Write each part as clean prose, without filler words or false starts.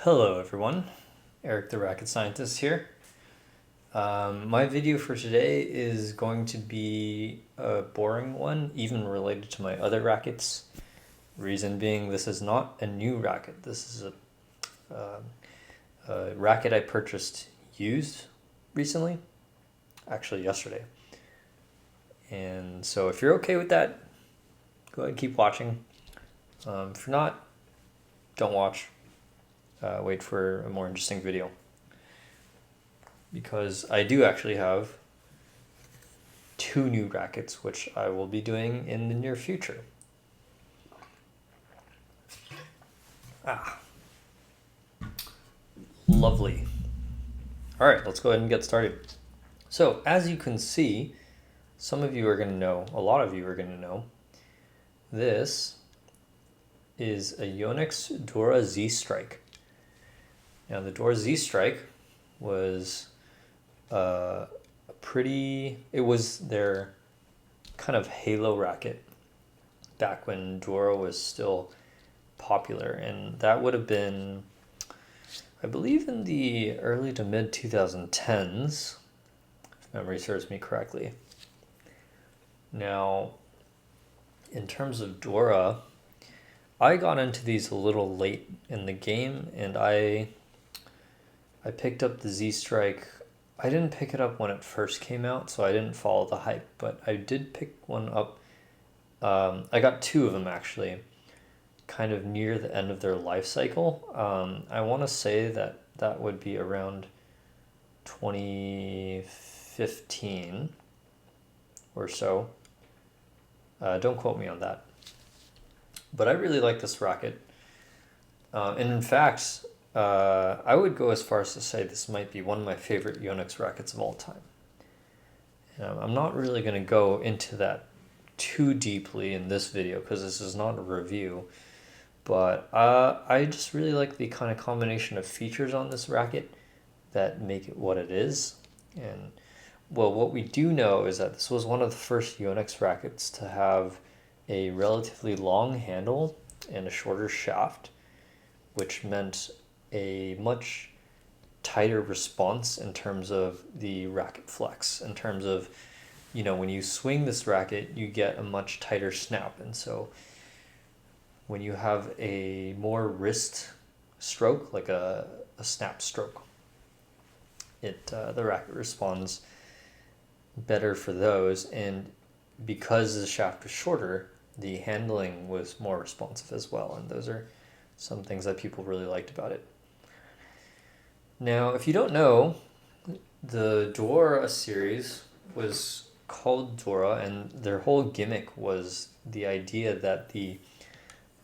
Hello everyone, Eric the Racket Scientist here. My video for today is going to be a boring one, even related to my other rackets. Reason being, this is not a new racket. This is a racket I purchased used recently, actually yesterday. And so if you're okay with that, go ahead and keep watching. If you're not, don't watch. Wait for a more interesting video, because I do actually have two new rackets which I will be doing in the near future. Lovely. All right, let's go ahead and get started. So as you can see, some of you are going to know, a lot of you are going to know, this is a Yonex Duora Z-Strike. Now the Duora Z-Strike was it was their kind of halo racket back when Duora was still popular, and that would have been, I believe, in the early to mid 2010s, if memory serves me correctly. Now, in terms of Duora, I got into these a little late in the game, and I picked up the Z-Strike. I didn't pick it up when it first came out, so I didn't follow the hype, but I did pick one up. I got two of them actually, kind of near the end of their life cycle. I want to say that would be around 2015 or so. Don't quote me on that. But I really like this racket. And in fact, I would go as far as to say this might be one of my favorite Yonex rackets of all time. I'm not really going to go into that too deeply in this video because this is not a review, but I just really like the kind of combination of features on this racket that make it what it is. And well, what we do know is that this was one of the first Yonex rackets to have a relatively long handle and a shorter shaft, which meant a much tighter response in terms of the racket flex, in terms of, when you swing this racket, you get a much tighter snap. And so when you have a more wrist stroke, like a snap stroke, the racket responds better for those. And because the shaft was shorter, the handling was more responsive as well. And those are some things that people really liked about it. Now, if you don't know, the Duora series was called Duora, and their whole gimmick was the idea that the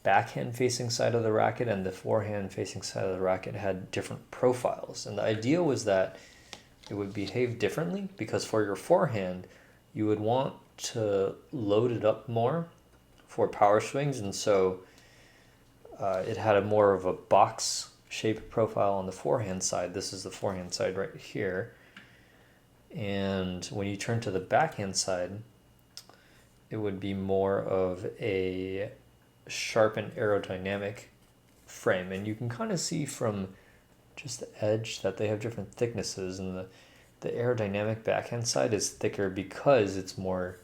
backhand facing side of the racket and the forehand facing side of the racket had different profiles. And the idea was that it would behave differently, because for your forehand, you would want to load it up more for power swings, and so it had a more of a box shape profile on the forehand side. This is the forehand side right here. And when you turn to the backhand side, it would be more of a sharpened aerodynamic frame. And you can kind of see from just the edge that they have different thicknesses, and the aerodynamic backhand side is thicker because it's more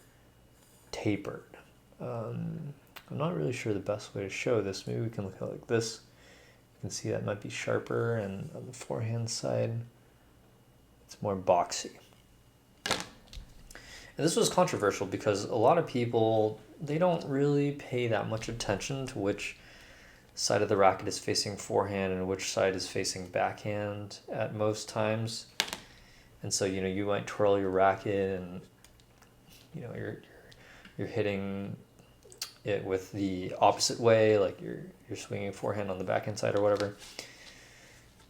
tapered. I'm not really sure the best way to show this. Maybe we can look at it like this. You can see that might be sharper, and on the forehand side, it's more boxy. And this was controversial because a lot of people, they don't really pay that much attention to which side of the racket is facing forehand and which side is facing backhand at most times. And so, you might twirl your racket and, you're hitting it with the opposite way, like you're swinging forehand on the backhand side or whatever.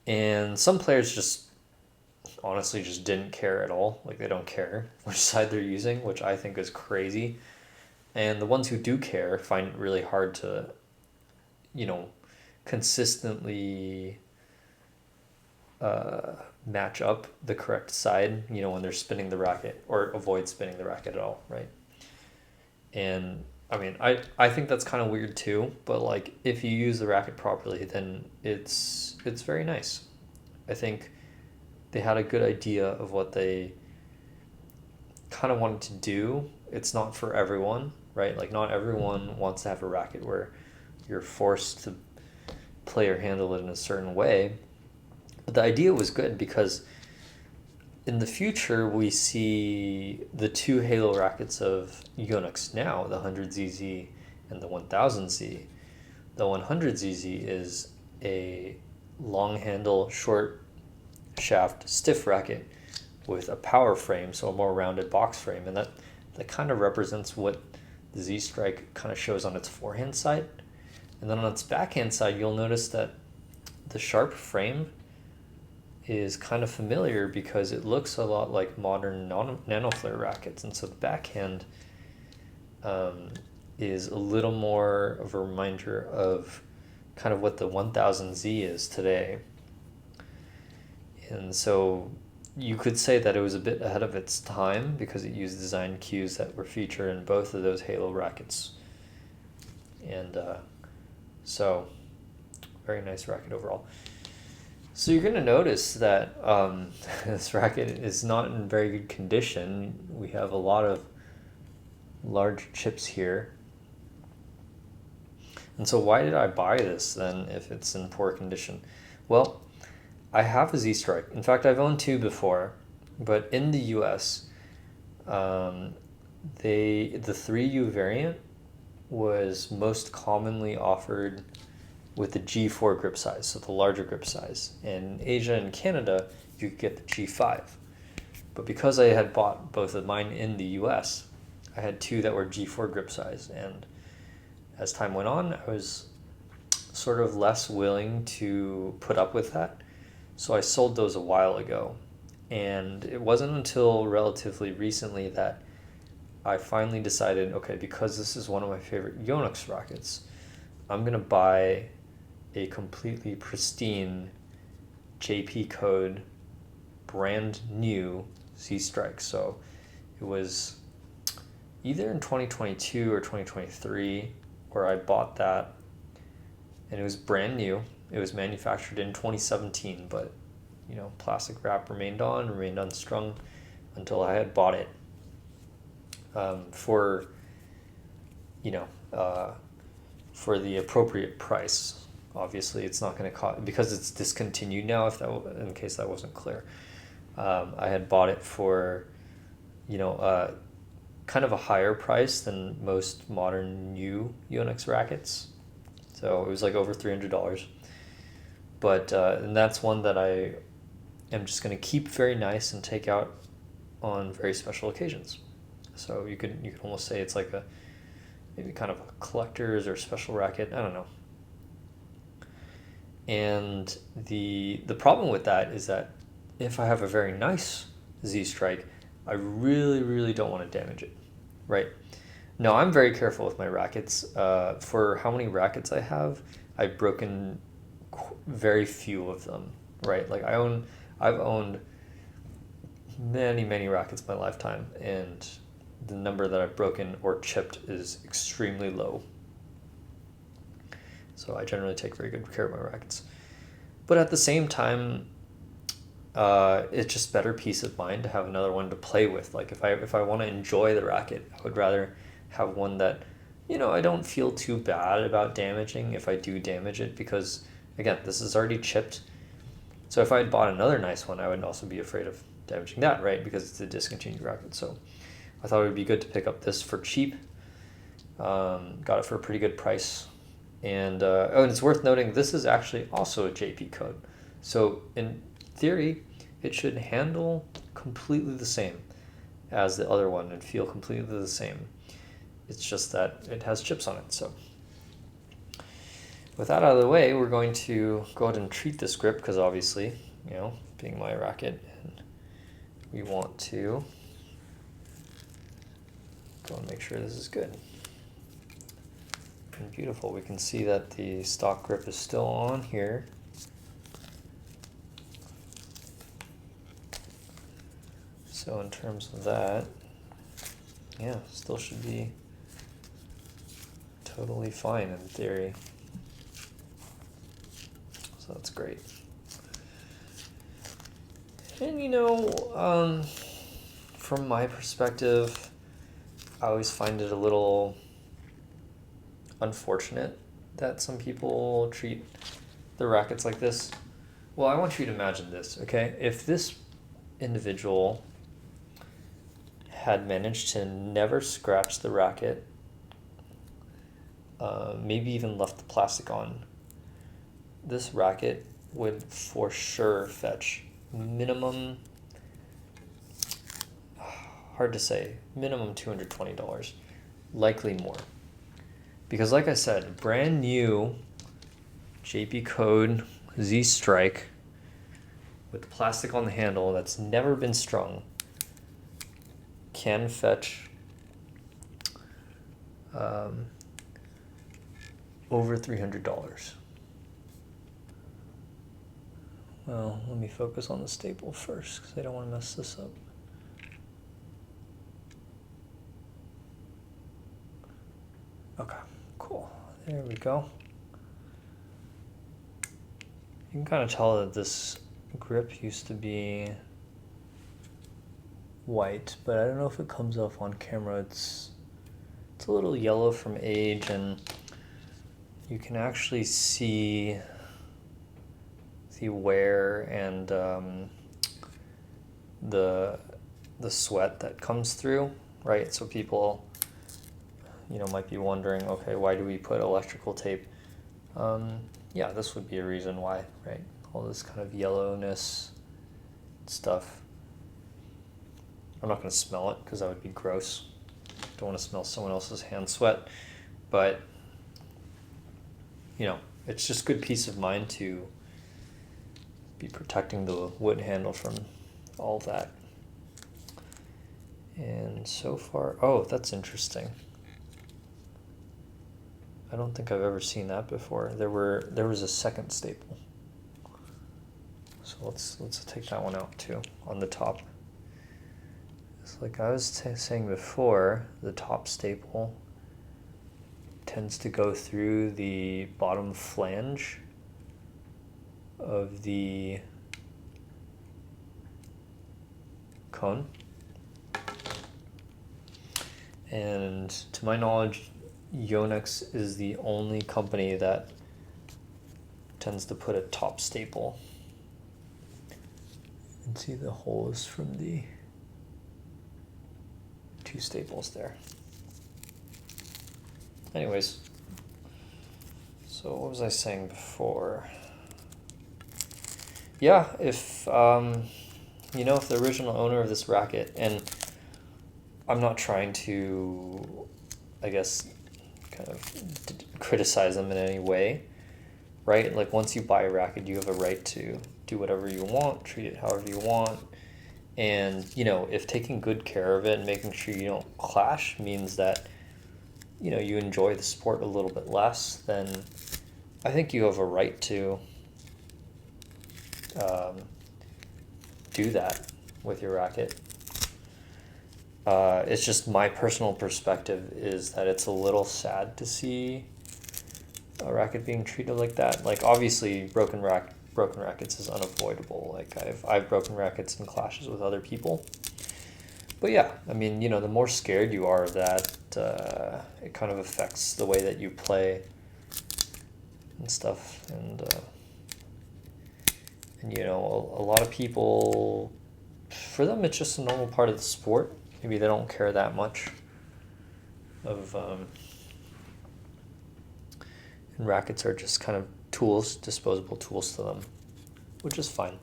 And some players just honestly just didn't care at all. Like, they don't care which side they're using, which I think is crazy. And the ones who do care find it really hard to, consistently match up the correct side, when they're spinning the racket, or avoid spinning the racket at all, right? And I mean, I think that's kind of weird too, but like, if you use the racket properly, then it's it's very nice. I think they had a good idea of what they kind of wanted to do. It's not for everyone, right? Like not everyone wants to have a racket where you're forced to play or handle it in a certain way. But the idea was good because in the future we see the two halo rackets of Yonex now, the 100ZZ and the 1000Z. The 100ZZ is a long handle, short shaft, stiff racket with a power frame, so a more rounded box frame, and that kind of represents what the Z-Strike kind of shows on its forehand side. And then on its backhand side, you'll notice that the sharp frame is kind of familiar because it looks a lot like modern nanoflare rackets, and so the backhand is a little more of a reminder of kind of what the 1000Z is today. And so you could say that it was a bit ahead of its time because it used design cues that were featured in both of those halo rackets. And so very nice racket overall. So you're going to notice that this racket is not in very good condition. We have a lot of large chips here. And so why did I buy this then if it's in poor condition? Well, I have a Z-Strike. In fact, I've owned two before, but in the US, the 3U variant was most commonly offered with the G4 grip size, so the larger grip size. In Asia and Canada, you could get the G5. But because I had bought both of mine in the US, I had two that were G4 grip size. And as time went on, I was sort of less willing to put up with that. So I sold those a while ago. And it wasn't until relatively recently that I finally decided, okay, because this is one of my favorite Yonex rackets, I'm going to buy a completely pristine JP code, brand new Z-Strike. So it was either in 2022 or 2023 where I bought that, and it was brand new. It was manufactured in 2017, but you know, plastic wrap remained unstrung until I had bought it for the appropriate price. Obviously, it's not going to cost, because it's discontinued now, in case that wasn't clear. I had bought it for, kind of a higher price than most modern new Yonex rackets. So it was like over $300. But, and that's one that I am just going to keep very nice and take out on very special occasions. So you could almost say it's like maybe kind of a collector's or special racket. I don't know. And the problem with that is that if I have a very nice Z-Strike, I really, really don't want to damage it, right? Now, I'm very careful with my rackets. For how many rackets I have, I've broken very few of them, right? Like I've owned many, many rackets in my lifetime, and the number that I've broken or chipped is extremely low. So I generally take very good care of my rackets. But at the same time, it's just better peace of mind to have another one to play with. Like if I want to enjoy the racket, I would rather have one that, I don't feel too bad about damaging if I do damage it, because again, this is already chipped. So if I had bought another nice one, I would also be afraid of damaging that, right? Because it's a discontinued racket. So I thought it would be good to pick up this for cheap. Got it for a pretty good price. And and it's worth noting, this is actually also a JP code. So in theory, it should handle completely the same as the other one and feel completely the same. It's just that it has chips on it. So with that out of the way, we're going to go ahead and treat this grip, because obviously, being my racket, and we want to go and make sure this is good and beautiful. We can see that the stock grip is still on here. So in terms of that, yeah, still should be totally fine in theory. So that's great. And you know, from my perspective, I always find it a little unfortunate that some people treat the rackets like this. Well, I want you to imagine this, okay? If this individual had managed to never scratch the racket, maybe even left the plastic on, this racket would for sure fetch minimum, hard to say, minimum $220, likely more. Because like I said, brand new JP Code Z-Strike with plastic on the handle that's never been strung can fetch over $300. Well, let me focus on the staple first because I don't want to mess this up. Okay, cool. There we go. You can kind of tell that this grip used to be white, but I don't know if it comes off on camera. It's a little yellow from age, and you can actually see the wear and the sweat that comes through, right? So people, you know, might be wondering, okay, why do we put electrical tape? Yeah, this would be a reason why, right? All this kind of yellowness stuff. I'm not going to smell it because that would be gross. Don't want to smell someone else's hand sweat, but you know, it's just good peace of mind to be protecting the wood handle from all that. And so far, oh, that's interesting. I don't think I've ever seen that before. There was a second staple. So let's take that one out too on the top. It's like I was saying before, the top staple tends to go through the bottom flange of the cone. And to my knowledge, Yonex is the only company that tends to put a top staple. You can see the holes from the two staples there. Anyways, so what was I saying before? Yeah, if you know, if the original owner of this racket, and I'm not trying to, I guess, kind of criticize them in any way, right? Like once you buy a racket, you have a right to do whatever you want, treat it however you want. And, you know, if taking good care of it and making sure you don't clash means that, you know, you enjoy the sport a little bit less, then I think you have a right to do that with your racket. It's just my personal perspective is that it's a little sad to see a racket being treated like that. Like obviously broken rackets is unavoidable. Like I've broken rackets in clashes with other people. But yeah, I mean, you know, the more scared you are that it kind of affects the way that you play and stuff. And you know, a lot of people, for them, it's just a normal part of the sport. Maybe they don't care that much of, and rackets are just kind of tools, disposable tools to them, which is fine.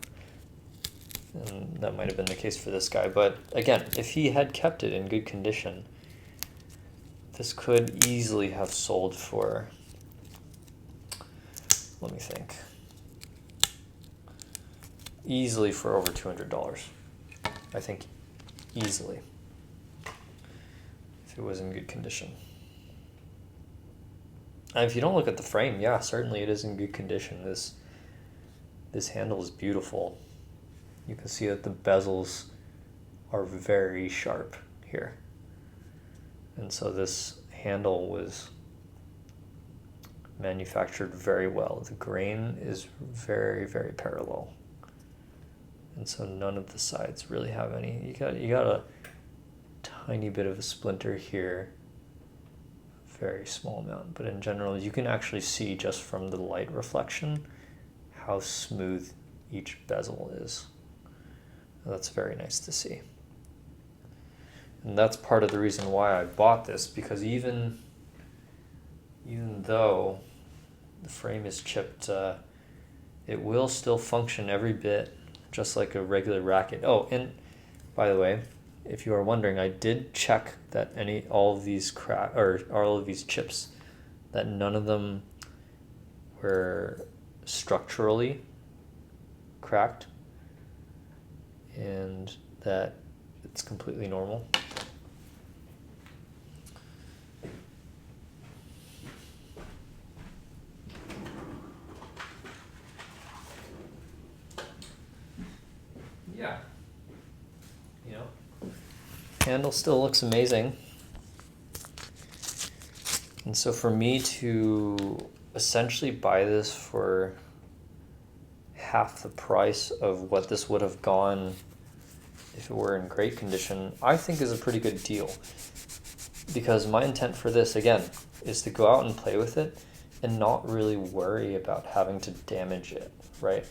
And that might have been the case for this guy. But again, if he had kept it in good condition, this could easily have sold for, let me think, easily for over $200. I think easily, if it was in good condition. And if you don't look at the frame, yeah, certainly it is in good condition. This handle is beautiful. You can see that the bezels are very sharp here. And so this handle was manufactured very well. The grain is very, very parallel. And so none of the sides really have any. You got a tiny bit of a splinter here, very small amount, but in general you can actually see just from the light reflection how smooth each bezel is. That's very nice to see. And that's part of the reason why I bought this, because even though the frame is chipped, it will still function every bit just like a regular racket. Oh, and by the way, if you are wondering, I did check that all of these chips, that none of them were structurally cracked, and that it's completely normal. Yeah. You know, handle still looks amazing. And so for me to essentially buy this for half the price of what this would have gone if it were in great condition, I think is a pretty good deal. Because my intent for this, again, is to go out and play with it and not really worry about having to damage it, right?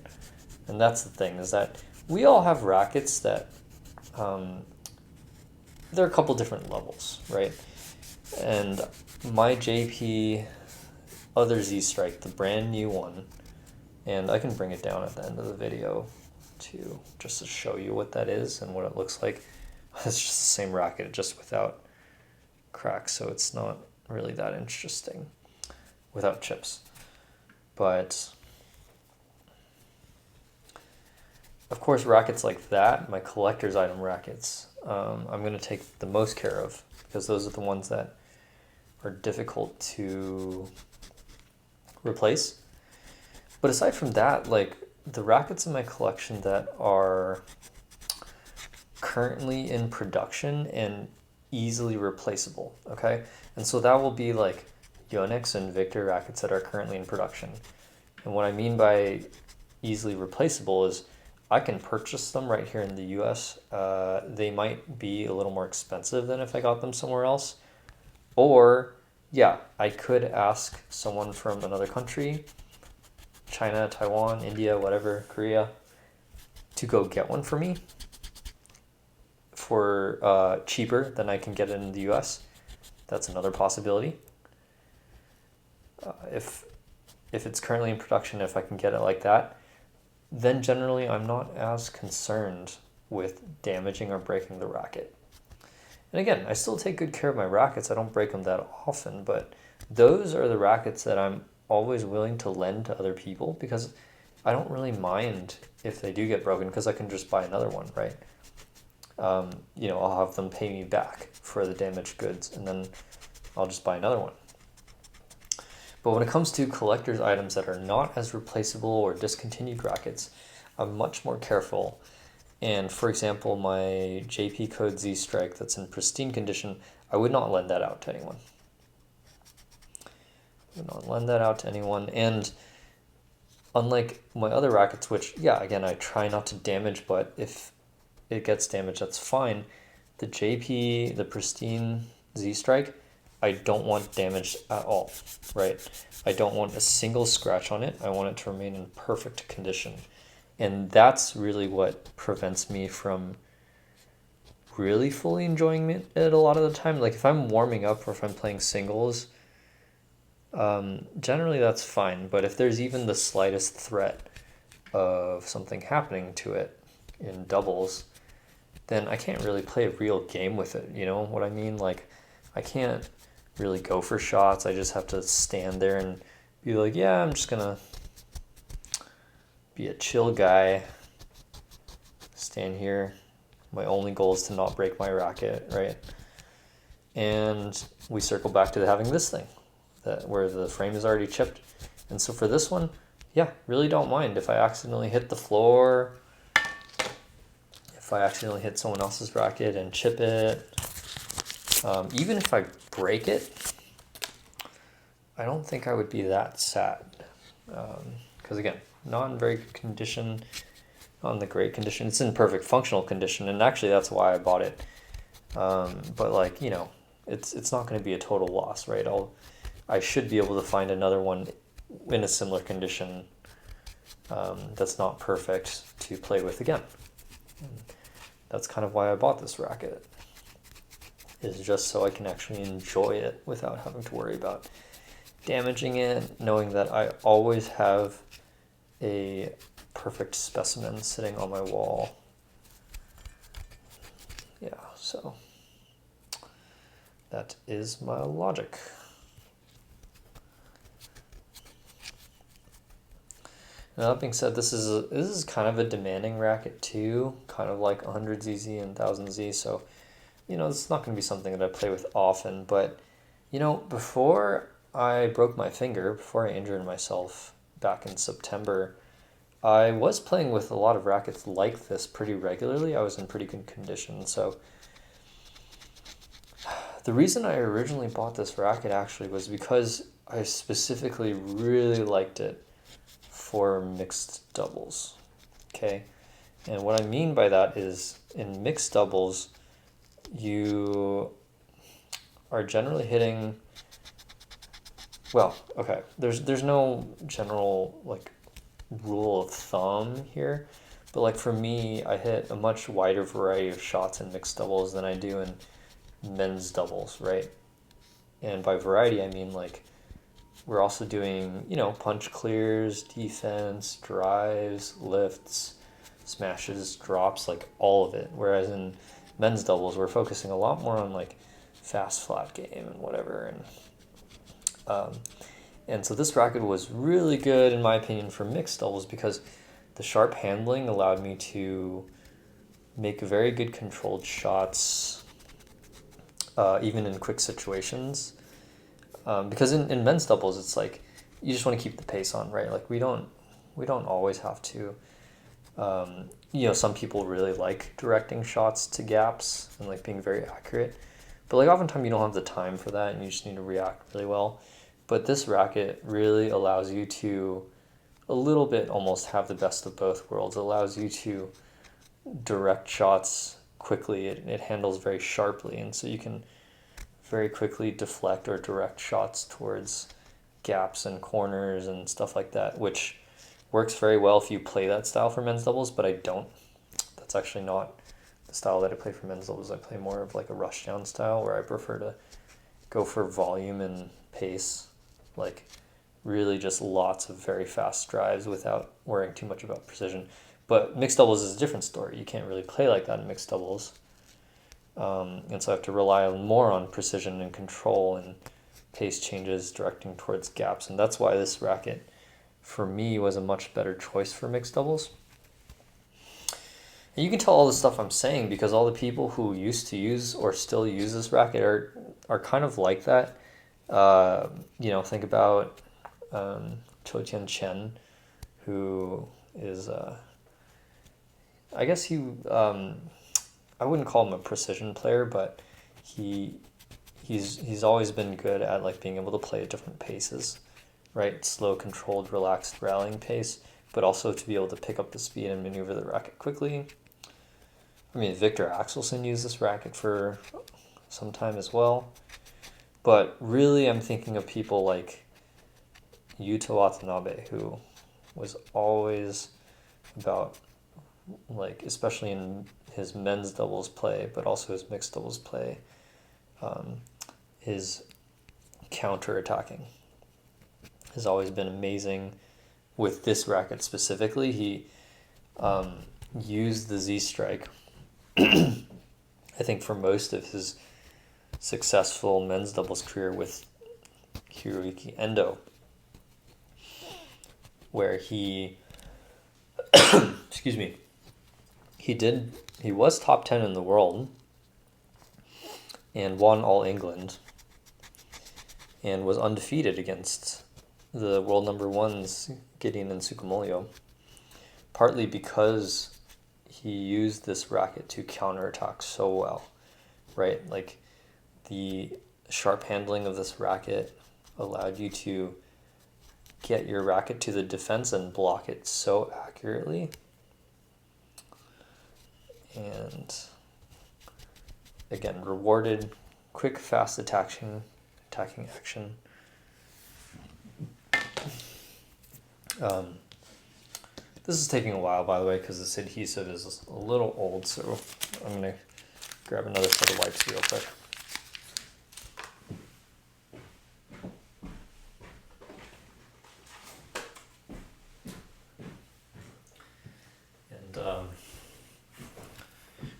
And that's the thing, is that we all have rackets that, there are a couple different levels, right? And my JP other Z-Strike, the brand new one, and I can bring it down at the end of the video too, just to show you what that is and what it looks like. It's just the same racket, just without cracks, so it's not really that interesting without chips. But of course, rackets like that, my collector's item rackets, I'm going to take the most care of, because those are the ones that are difficult to replace. But aside from that, like the rackets in my collection that are currently in production and easily replaceable, okay? And so that will be like Yonex and Victor rackets that are currently in production. And what I mean by easily replaceable is I can purchase them right here in the US. They might be a little more expensive than if I got them somewhere else. Or, yeah, I could ask someone from another country, China, Taiwan, India, whatever, Korea, to go get one for me for cheaper than I can get it in the US. That's another possibility. If it's currently in production, if I can get it like that, then generally I'm not as concerned with damaging or breaking the racket. And again, I still take good care of my rackets. I don't break them that often, but those are the rackets that I'm always willing to lend to other people, because I don't really mind if they do get broken, because I can just buy another one, right? You know, I'll have them pay me back for the damaged goods, and then I'll just buy another one. But when it comes to collector's items that are not as replaceable or discontinued rackets, I'm much more careful. And for example, my JP Code Z-Strike that's in pristine condition, I would not lend that out to anyone. And unlike my other rackets, which, yeah, again, I try not to damage, but if it gets damaged, that's fine. The JP, the pristine Z-Strike, I don't want damaged at all, right? I don't want a single scratch on it. I want it to remain in perfect condition. And that's really what prevents me from really fully enjoying it a lot of the time. Like if I'm warming up or if I'm playing singles, generally that's fine. But if there's even the slightest threat of something happening to it in doubles, then I can't really play a real game with it. You know what I mean? Like I can't really go for shots. I just have to stand there and be like, yeah, I'm just gonna be a chill guy, stand here. My only goal is to not break my racket, right? And we circle back to having this thing where the frame is already chipped. And so for this one, yeah, really don't mind if I accidentally hit the floor, if I accidentally hit someone else's racket and chip it. Even if I break it, I don't think I would be that sad. Because again, not in very good condition, not in the great condition. It's in perfect functional condition, and actually that's why I bought it. But like, you know, it's not going to be a total loss, right? I should be able to find another one in a similar condition that's not perfect to play with again. That's kind of why I bought this racket, is just so I can actually enjoy it without having to worry about damaging it, knowing that I always have a perfect specimen sitting on my wall. Yeah, so that is my logic. Now, that being said, this is kind of a demanding racket too, kind of like 100ZZ and 1000Z, so you know, it's not going to be something that I play with often, but you know, before I broke my finger, before I injured myself back in September, I was playing with a lot of rackets like this pretty regularly. I was in pretty good condition, so the reason I originally bought this racket actually was because I specifically really liked it for mixed doubles, okay? And what I mean by that is in mixed doubles, you are generally hitting, well, okay, there's no general like rule of thumb here, but like for me, I hit a much wider variety of shots in mixed doubles than I do in men's doubles, right? And by variety, I mean like we're also doing, you know, punch clears, defense, drives, lifts, smashes, drops, like all of it. Whereas in men's doubles, we're focusing a lot more on like fast flat game and whatever. And so this racket was really good, in my opinion, for mixed doubles because the sharp handling allowed me to make very good controlled shots, even in quick situations. Because in men's doubles, it's like you just want to keep the pace on, right? Like we don't always have to. You know, some people really like directing shots to gaps and like being very accurate, but like oftentimes you don't have the time for that, and you just need to react really well. But this racket really allows you to a little bit almost have the best of both worlds. It allows you to direct shots quickly. It handles very sharply, and so you can very quickly deflect or direct shots towards gaps and corners and stuff like that, which works very well if you play that style for men's doubles, but I don't. That's actually not the style that I play for men's doubles. I play more of like a rush down style where I prefer to go for volume and pace, like really just lots of very fast drives without worrying too much about precision. But mixed doubles is a different story. You can't really play like that in mixed doubles. And so I have to rely more on precision and control and pace changes directing towards gaps. And that's why this racket, for me, was a much better choice for mixed doubles. And you can tell all the stuff I'm saying because all the people who used to use or still use this racket are kind of like that. You know, think about Cho Tian Chen, who is, I guess he, I wouldn't call him a precision player, but he's always been good at like being able to play at different paces, right? Slow, controlled, relaxed rallying pace, but also to be able to pick up the speed and maneuver the racket quickly. I mean, Victor Axelsen used this racket for some time as well, but really I'm thinking of people like Yuta Watanabe, who was always about, like, especially in his men's doubles play, but also his mixed doubles play, his counter-attacking has always been amazing. With this racket specifically, he used the Z-Strike, I think, for most of his successful men's doubles career with Hiroyuki Endo, where he, excuse me, he was top 10 in the world and won All England and was undefeated against the world number ones, Gideon and Sukamuljo, partly because he used this racket to counterattack so well, right? Like the sharp handling of this racket allowed you to get your racket to the defense and block it so accurately. And again, rewarded quick, fast attacking action. This is taking a while, by the way, because this adhesive is a little old, so I'm going to grab another set of wipes real quick.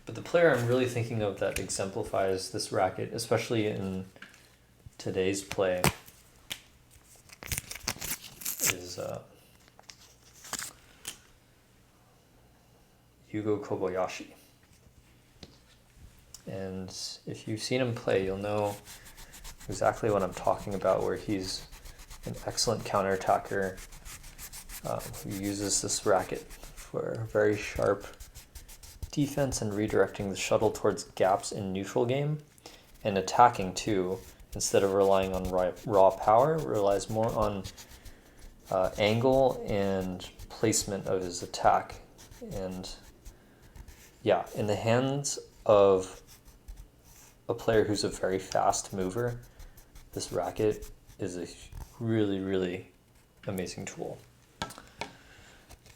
But the player I'm really thinking of that exemplifies this racket, especially in today's play, is Yugo Kobayashi. And if you've seen him play, you'll know exactly what I'm talking about, where he's an excellent counterattacker who uses this racket for very sharp defense and redirecting the shuttle towards gaps in neutral game, and attacking too. Instead of relying on raw power, relies more on angle and placement of his attack. And yeah, in the hands of a player who's a very fast mover, this racket is a really, really amazing tool.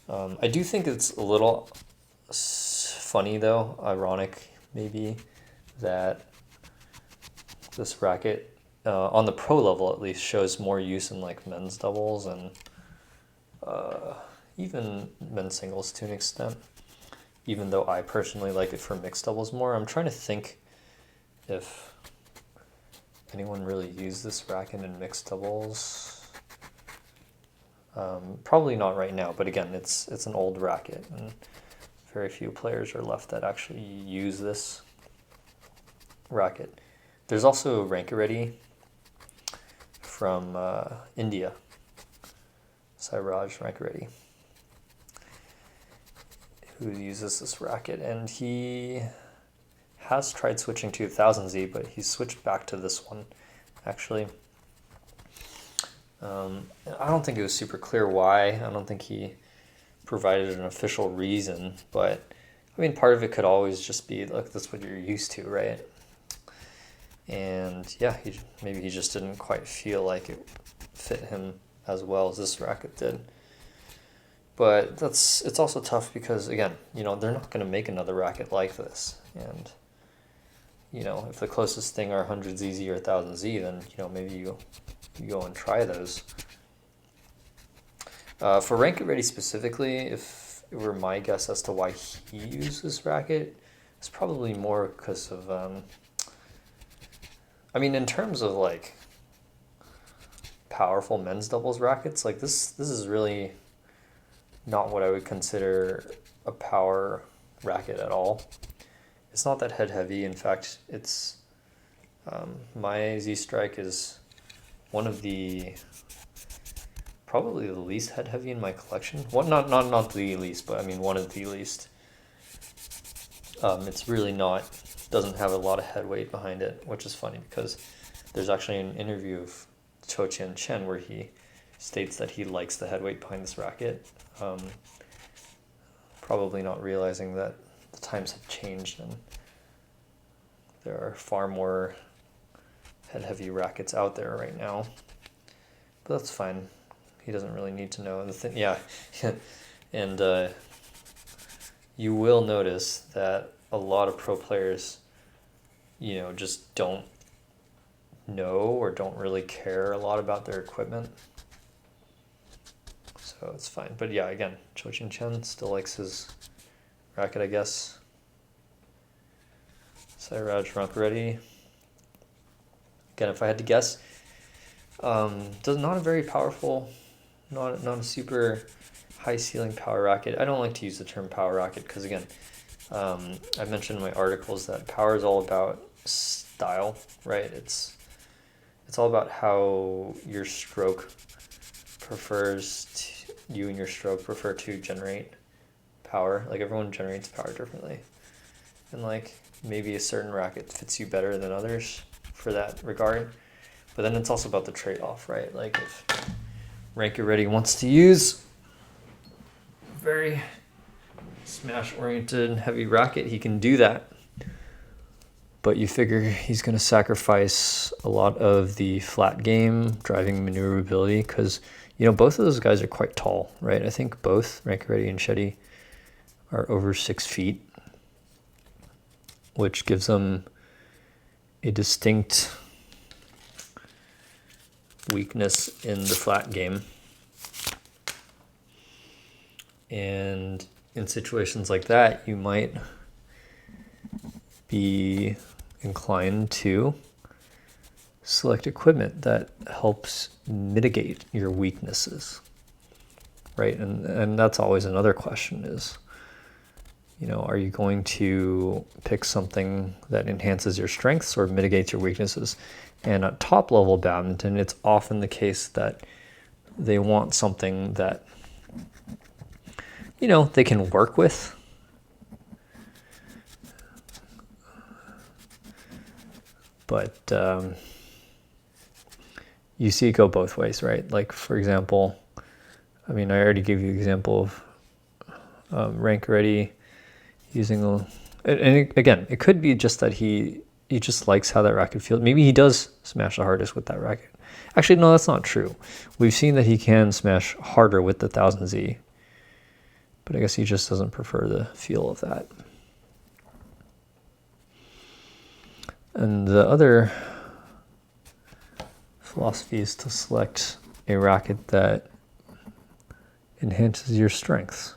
I do think it's a little funny, though, ironic maybe, that this racket, on the pro level at least, shows more use in like men's doubles and even men's singles to an extent, even though I personally like it for mixed doubles more. I'm trying to think if anyone really used this racket in mixed doubles. Probably not right now, but again, it's an old racket, and very few players are left that actually use this racket. There's also racket-ready from India, Sairaj racket-ready, who uses this racket, and he has tried switching to 1000Z, but he's switched back to this one, actually. I don't think it was super clear why. I don't think he provided an official reason, but I mean, part of it could always just be, look, that's what you're used to, right? And yeah, maybe he just didn't quite feel like it fit him as well as this racket did. But it's also tough because, again, they're not going to make another racket like this. And, if the closest thing are 100ZZ or 1000Z, then, maybe you go and try those. For Racket Ready specifically, if it were my guess as to why he used this racket, it's probably more because of, in terms of like powerful men's doubles rackets, like this is really not what I would consider a power racket at all. It's not that head heavy. In fact, it's my Z-Strike is one of probably the least head heavy in my collection. Not the least, but one of the least. It's really doesn't have a lot of head weight behind it, which is funny because there's actually an interview of Cho Chen where he states that he likes the head weight behind this racket. Probably not realizing that the times have changed and there are far more head heavy rackets out there right now. But that's fine. He doesn't really need to know. And you will notice that a lot of pro players, just don't know or don't really care a lot about their equipment. So it's fine. But yeah, again, Cho Chen still likes his racket, I guess. Sairaj racket ready. Again, if I had to guess, not a very powerful, not a super high ceiling power racket. I don't like to use the term power racket because, again, I mentioned in my articles that power is all about style, right? It's all about how your stroke you and your stroke prefer to generate power. Like, everyone generates power differently, and like maybe a certain racket fits you better than others for that regard. But then it's also about the trade-off, right? Like if Racket Ready wants to use very smash-oriented heavy racket, he can do that. But you figure he's going to sacrifice a lot of the flat game, driving maneuverability, because, you know, both of those guys are quite tall, right? I think both Racket Ready and Shetty are over 6 feet, which gives them a distinct weakness in the flat game. And in situations like that, you might be inclined to select equipment that helps mitigate your weaknesses, right? And that's always another question is, you know, are you going to pick something that enhances your strengths or mitigates your weaknesses? And at top level badminton, it's often the case that they want something that, you know, they can work with. But you see it go both ways, right? Like, for example, I mean, I already gave you an example of Rank Ready using again, it could be just that he just likes how that racket feels. Maybe he does smash the hardest with that racket. Actually, no, that's not true. We've seen that he can smash harder with the 1000Z, but I guess he just doesn't prefer the feel of that. And the other philosophy is to select a racket that enhances your strengths.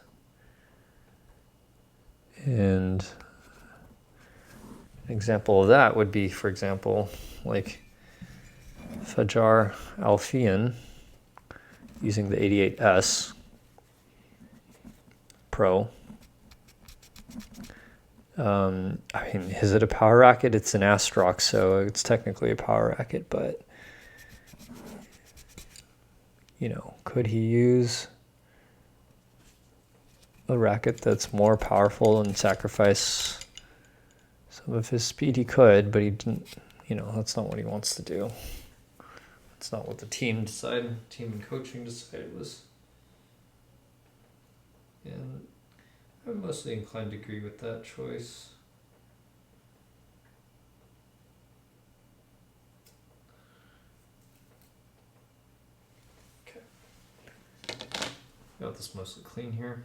And an example of that would be, for example, like Fajar Alfian using the 88S Pro. I mean, is it a power racket? It's an Astrock, so it's technically a power racket, but, you know, could he use a racket that's more powerful and sacrifice some of his speed? He could, but he didn't, you know, that's not what he wants to do. That's not what the team decided, team and coaching decided was. And I'm mostly inclined to agree with that choice. Okay. Got this mostly clean here.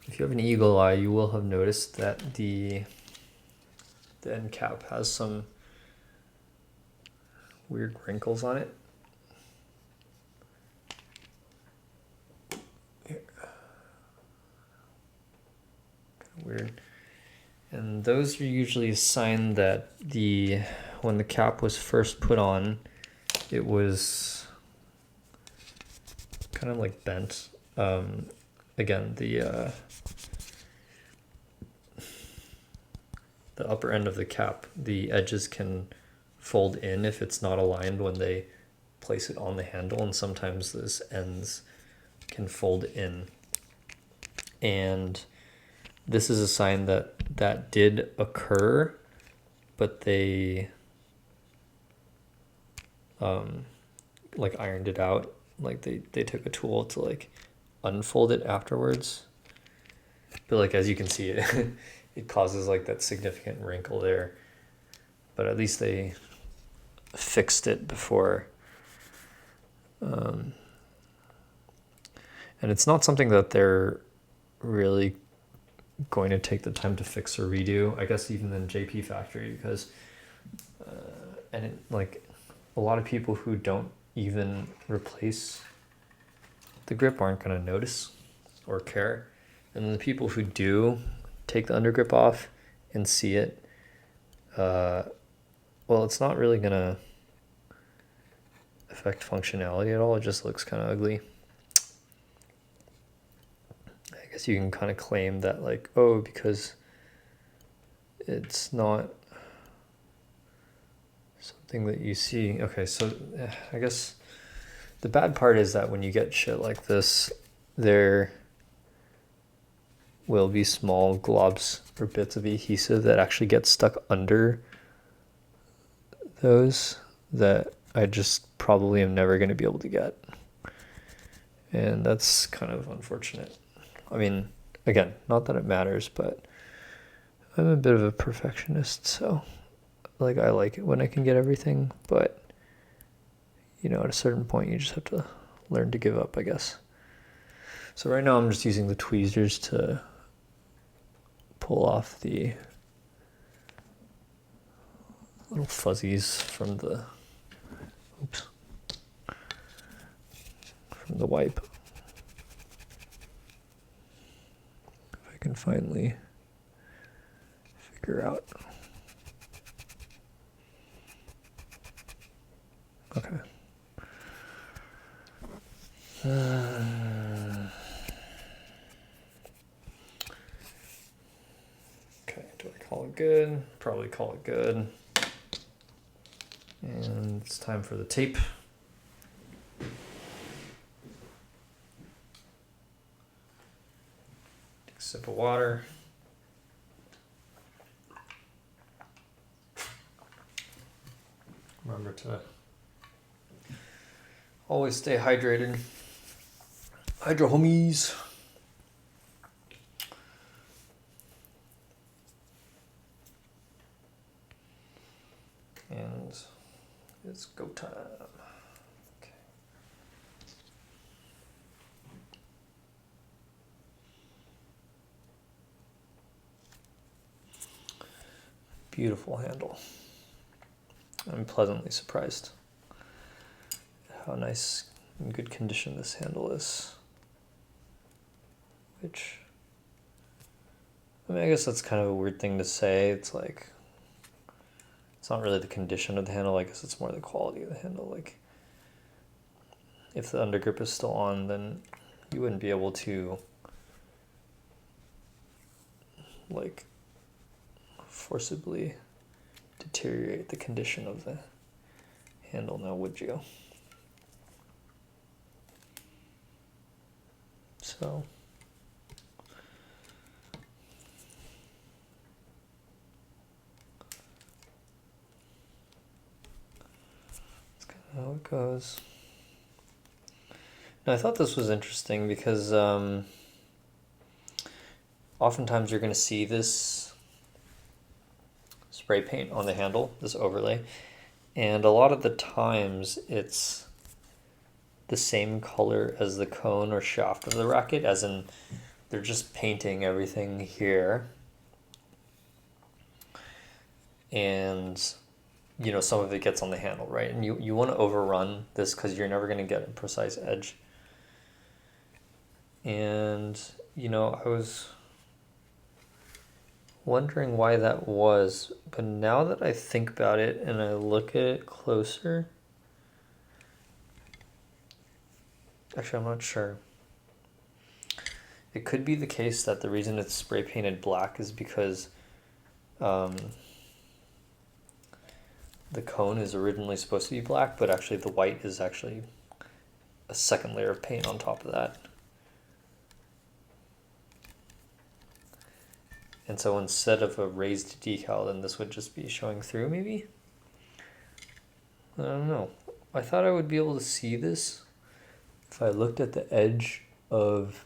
If you have an eagle eye, you will have noticed that the end cap has some weird wrinkles on it. Here. Kind of weird. And those are usually a sign that when the cap was first put on, it was kind of like bent. Again, the upper end of the cap, the edges can fold in if it's not aligned when they place it on the handle, and sometimes those ends can fold in. And this is a sign that that did occur, but they like ironed it out. Like they took a tool to like unfold it afterwards. But like, as you can see, it causes like that significant wrinkle there. But at least they fixed it before. And it's not something that they're really going to take the time to fix or redo, I guess, even in JP Factory, because like a lot of people who don't even replace the grip aren't going to notice or care. And the people who do take the undergrip off and see it, well, it's not really going to affect functionality at all. It just looks kind of ugly. I guess you can kind of claim that, like, oh, because it's not something that you see. Okay, so I guess the bad part is that when you get shit like this, there will be small globs or bits of adhesive that actually get stuck under those that I just probably am never going to be able to get. And that's kind of unfortunate. I mean, again, not that it matters, but I'm a bit of a perfectionist, so like I like it when I can get everything, but you know, at a certain point you just have to learn to give up, I guess. So right now I'm just using the tweezers to pull off the little fuzzies from the wipe. If I can finally figure out. Okay. Okay, do I call it good? Probably call it good. And it's time for the tape. Take a sip of water. Remember to always stay hydrated. Hydro homies. And it's go time. Okay. Beautiful handle. I'm pleasantly surprised at how nice and good condition this handle is. Which, I mean, I guess that's kind of a weird thing to say. It's like, it's not really the condition of the handle, I guess it's more the quality of the handle. Like, if the undergrip is still on, then you wouldn't be able to, like, forcibly deteriorate the condition of the handle now, would you? So that's kind of how it goes. Now I thought this was interesting because oftentimes you're going to see this spray paint on the handle, this overlay, and a lot of the times it's the same color as the cone or shaft of the racket, as in they're just painting everything here, and you know, some of it gets on the handle, right? And you want to overrun this because you're never going to get a precise edge. And you know, I was wondering why that was, but now that I think about it and I look at it closer, actually I'm not sure. It could be the case that the reason it's spray painted black is because the cone is originally supposed to be black, but actually the white is actually a second layer of paint on top of that. And so instead of a raised decal, then this would just be showing through, maybe? I don't know. I thought I would be able to see this if I looked at the edge of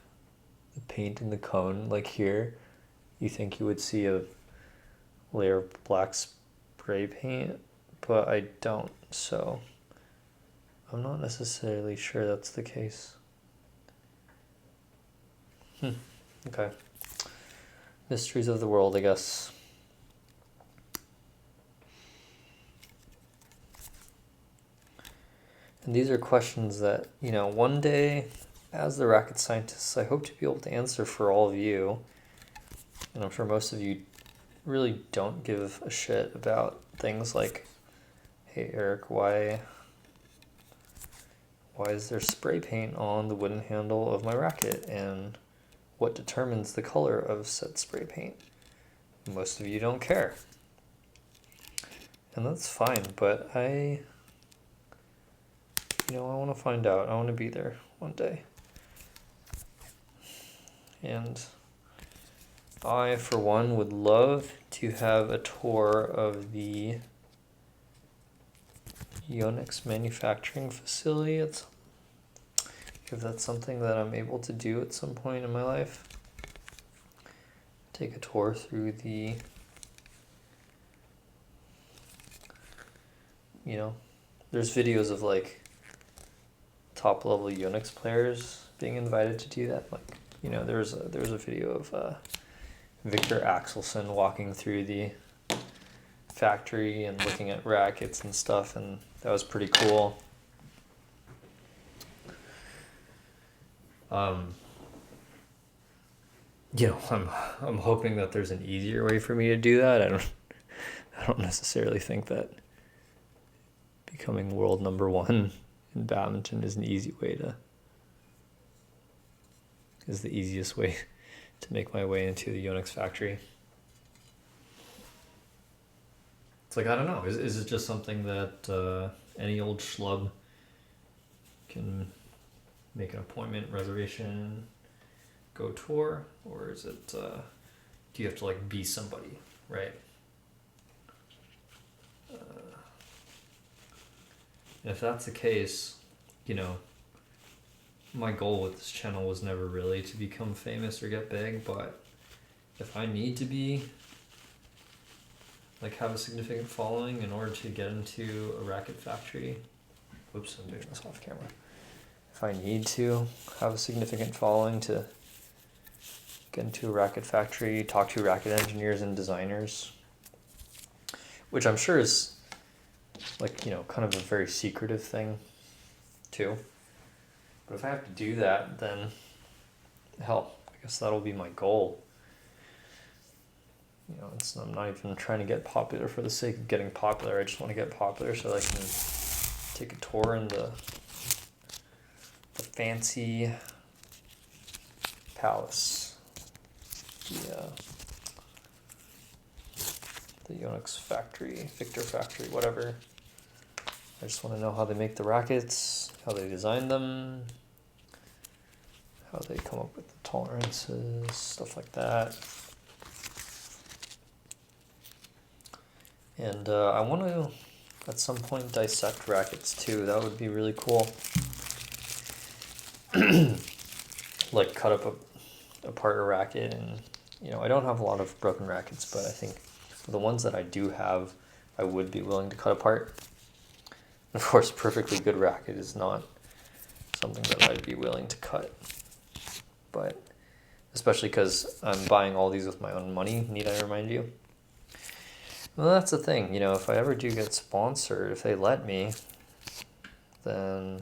the paint in the cone, like here. You think you would see a layer of black spray paint, but I don't, so I'm not necessarily sure that's the case. Okay. Mysteries of the world, I guess. And these are questions that, you know, one day, as the racket scientists, I hope to be able to answer for all of you. And I'm sure most of you really don't give a shit about things like, hey Eric, why is there spray paint on the wooden handle of my racket? And what determines the color of said spray paint? Most of you don't care. And that's fine, but I want to find out. I want to be there one day. And I, for one, would love to have a tour of the Yonex manufacturing facility. If that's something that I'm able to do at some point in my life. Take a tour through the, you know, there's videos of like top level Yonex players being invited to do that. Like, you know, there was a video of Victor Axelson walking through the factory and looking at rackets and stuff, and that was pretty cool. You know, I'm hoping that there's an easier way for me to do that. I don't necessarily think that becoming world #1 in badminton is the easiest way to make my way into the Yonex factory. It's like, I don't know, is it just something that any old schlub can make an appointment, reservation, go tour, or is it, do you have to like be somebody, right? If that's the case, you know, my goal with this channel was never really to become famous or get big, but if I need to be, like, have a significant following in order to get into a racket factory, whoops, I'm doing this off camera. If I need to have a significant following to get into a racket factory, talk to racket engineers and designers, which I'm sure is like, you know, kind of a very secretive thing too. But if I have to do that, then hell, I guess that'll be my goal. You know, I'm not even trying to get popular for the sake of getting popular. I just want to get popular so I can take a tour in the fancy palace, the Yonex factory, Victor factory, whatever. I just want to know how they make the rackets, how they design them, how they come up with the tolerances, stuff like that. And I want to, at some point, dissect rackets too. That would be really cool. Like, cut up apart a racket, and, you know, I don't have a lot of broken rackets, but I think for the ones that I do have, I would be willing to cut apart. Of course, a perfectly good racket is not something that I'd be willing to cut. But especially because I'm buying all these with my own money, need I remind you? Well, that's the thing, you know, if I ever do get sponsored, if they let me, then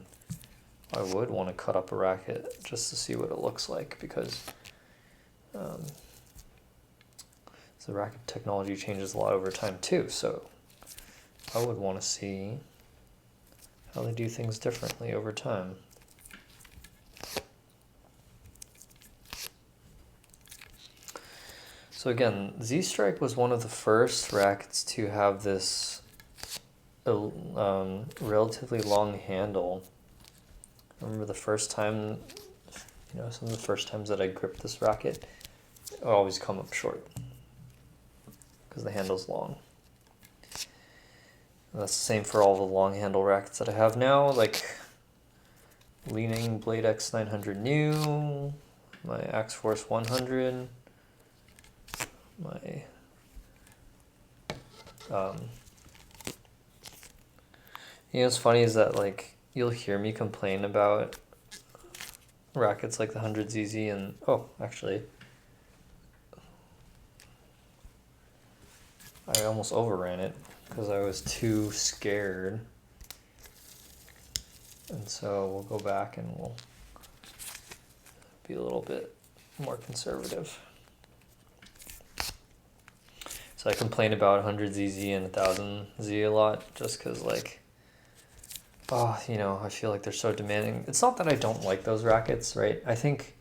I would want to cut up a racket just to see what it looks like, because the racket technology changes a lot over time too, so I would want to see how they do things differently over time. So again, Z-Strike was one of the first rackets to have this relatively long handle. I remember the first time, you know, some of the first times that I gripped this racket, I always come up short because the handle's long. And that's the same for all the long handle rackets that I have now, like Leaning Blade X 900 new, my Axe Force 100, my you know, what's funny is that, like, you'll hear me complain about rackets like the 100ZZ, and oh, actually, I almost overran it because I was too scared. And so we'll go back and we'll be a little bit more conservative. So I complain about 100ZZ and 1000Z a lot just because, like, oh, you know, I feel like they're so demanding. It's not that I don't like those rackets, right? I think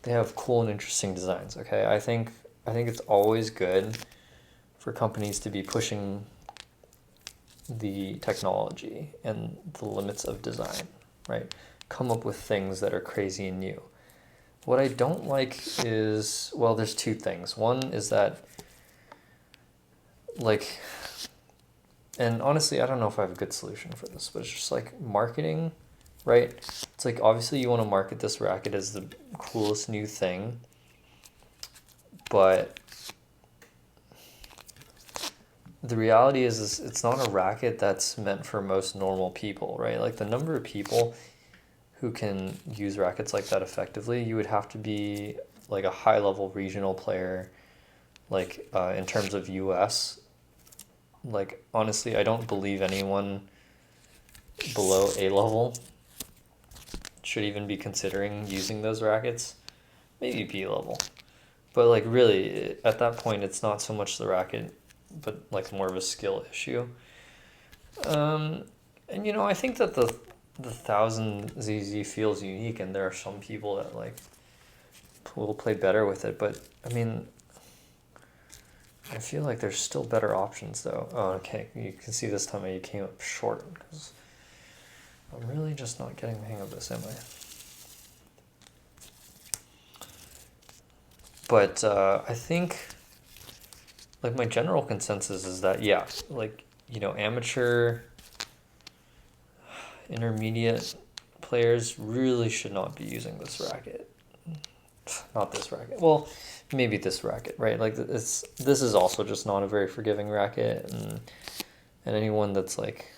they have cool and interesting designs, okay? I think it's always good for companies to be pushing the technology and the limits of design, right? Come up with things that are crazy and new. What I don't like is, well, there's two things. One is that, like, and honestly, I don't know if I have a good solution for this, but it's just like marketing, right? It's like obviously you want to market this racket as the coolest new thing, but the reality is it's not a racket that's meant for most normal people, right? Like the number of people who can use rackets like that effectively, you would have to be like a high level regional player, like in terms of US. Like honestly, I don't believe anyone below A level should even be considering using those rackets. Maybe B level. But like really, at that point, it's not so much the racket, but like more of a skill issue. And you know, I think that the 1000 ZZ feels unique, and there are some people that like will play better with it. But I mean, I feel like there's still better options though. Oh, okay, you can see this time you came up short because I'm really just not getting the hang of this, am I? But I think like my general consensus is that yeah, like you know, amateur, intermediate players really should not be using this racket. Not this racket. Well, maybe this racket, right? Like this is also just not a very forgiving racket, and anyone that's like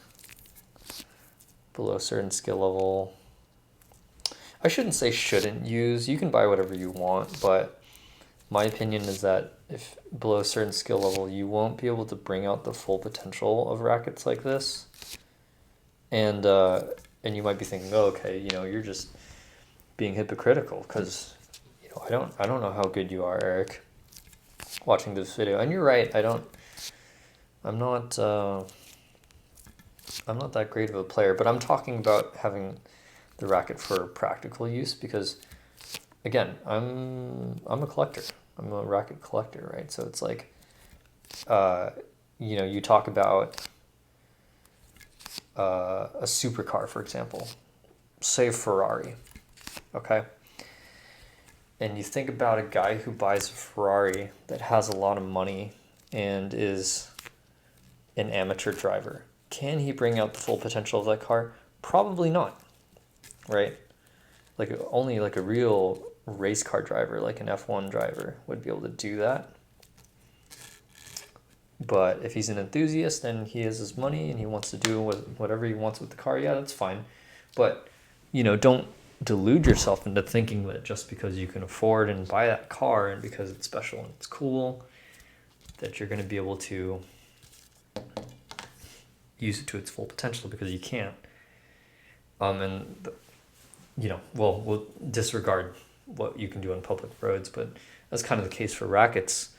below a certain skill level, I shouldn't say shouldn't use. You can buy whatever you want, but my opinion is that if below a certain skill level, you won't be able to bring out the full potential of rackets like this. And you might be thinking, oh, okay, you know, you're just being hypocritical because you know I don't know how good you are, Eric, watching this video. And you're right, I'm not that great of a player, but I'm talking about having the racket for practical use because again, I'm a collector. I'm a racket collector, right? So it's like you know, you talk about a supercar, for example, say Ferrari, okay? And you think about a guy who buys a Ferrari that has a lot of money and is an amateur driver. Can he bring out the full potential of that car? Probably not, right? Like only like a real race car driver, like an F1 driver, would be able to do that. But if he's an enthusiast and he has his money and he wants to do whatever he wants with the car, yeah, that's fine. But, you know, don't delude yourself into thinking that just because you can afford and buy that car and because it's special and it's cool, that you're going to be able to use it to its full potential, because you can't. You know, well, we'll disregard what you can do on public roads, but that's kind of the case for rackets,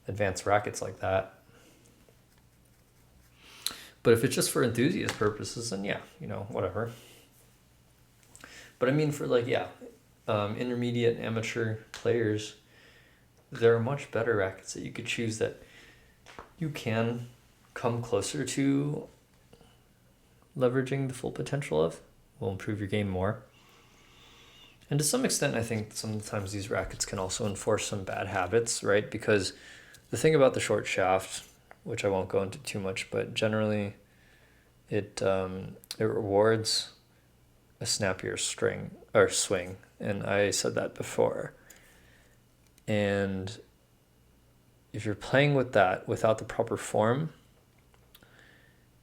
advanced rackets like that. But if it's just for enthusiast purposes, then yeah, you know, whatever. But I mean, for like, yeah, intermediate amateur players, there are much better rackets that you could choose that you can come closer to leveraging the full potential of, will improve your game more. And to some extent, I think sometimes these rackets can also enforce some bad habits, right? Because the thing about the short shaft, which I won't go into too much, but generally it rewards a snappier string or swing. And I said that before. And if you're playing with that without the proper form,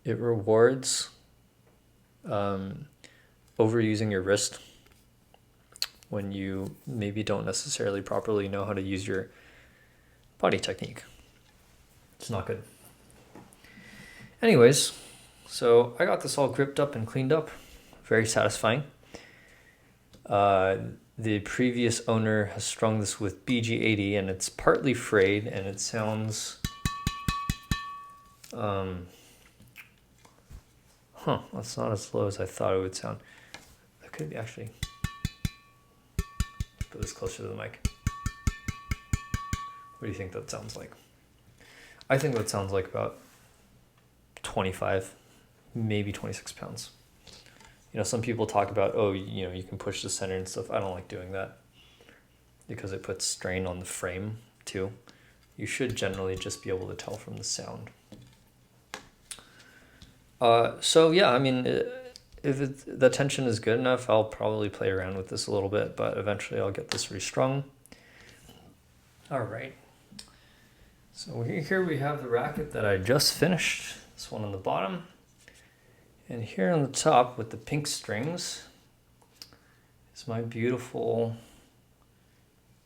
it rewards overusing your wrist when you maybe don't necessarily properly know how to use your body technique. It's not good. Anyways, so I got this all gripped up and cleaned up. Very satisfying. The previous owner has strung this with BG80 and it's partly frayed and it sounds that's not as low as I thought it would sound. That could be actually put this closer to the mic. What do you think that sounds like? I think that sounds like about 25, maybe 26 pounds. You know, some people talk about, oh, you know, you can push the center and stuff. I don't like doing that because it puts strain on the frame too. You should generally just be able to tell from the sound. So yeah, I mean, if the tension is good enough, I'll probably play around with this a little bit, but eventually I'll get this restrung. All right. So here we have the racket that I just finished. This one on the bottom. And here on the top with the pink strings is my beautiful,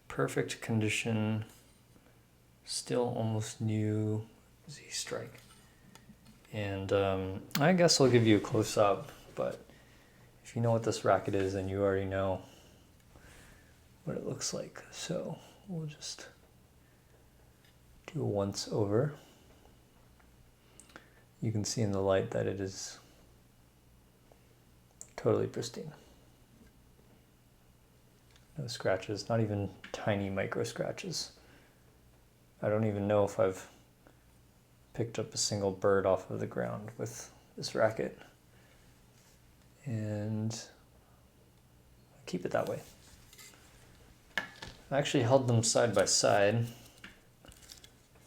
perfect condition, still almost new Z-Strike. And I guess I'll give you a close-up, but if you know what this racket is, then you already know what it looks like. So we'll just do a once over. You can see in the light that it is totally pristine. No scratches, not even tiny micro scratches. I don't even know if I've picked up a single bird off of the ground with this racket. And I'll keep it that way. I actually held them side by side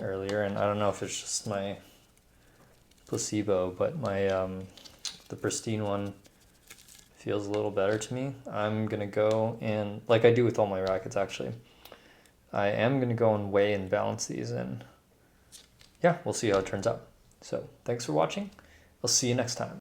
earlier, and I don't know if it's just my placebo, but my the pristine one feels a little better to me. I'm gonna go and, like I do with all my rackets actually, I am gonna go and weigh and balance these, and yeah, we'll see how it turns out. So thanks for watching. I'll see you next time.